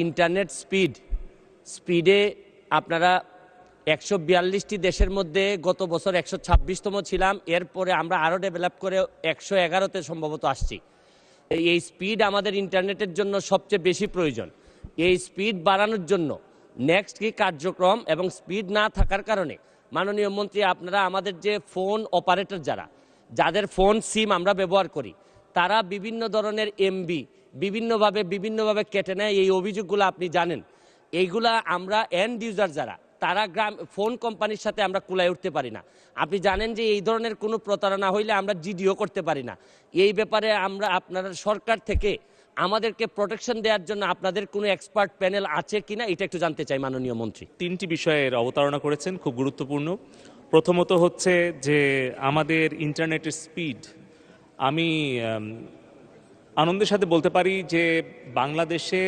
Internet স্পিডে আপনারা 142টি দেশের মধ্যে গত বছর 126তম ছিলাম। এরপরে আমরা আরও ডেভেলপ করে 111তে সম্ভবত আসছি। এই স্পিড আমাদের ইন্টারনেটের জন্য সবচেয়ে বেশি প্রয়োজন। এই স্পিড বাড়ানোর জন্য নেক্সট কি কার্যক্রম এবং স্পিড না থাকার কারণে মাননীয় মন্ত্রী, আপনারা আমাদের যে ফোন অপারেটর যাদের ফোন সিম আমরা ব্যবহার করি, তারা বিভিন্ন ধরনের এমবি বিভিন্নভাবে কেটে নেয়। এই অভিযোগগুলো আপনি জানেন। এইগুলা আমরা এন্ড ইউজার তারা ফোন কোম্পানির সাথে আমরা কুলায় উঠতে পারি না। আপনি জানেন যে এই ধরনের কোনো প্রতারণা হইলে আমরা জিডিও করতে পারি না। এই ব্যাপারে আমরা আপনারা সরকার থেকে আমাদেরকে প্রোটেকশন দেওয়ার জন্য আপনাদের কোনো এক্সপার্ট প্যানেল আছে কিনা এটা একটু জানতে চাই মাননীয় মন্ত্রী। 3টি বিষয়ের অবতারণা করেছেন, খুব গুরুত্বপূর্ণ। প্রথমত হচ্ছে যে আমাদের ইন্টারনেটের স্পিড। আমি আনন্দের সাথে বলতে পারি যে বাংলাদেশে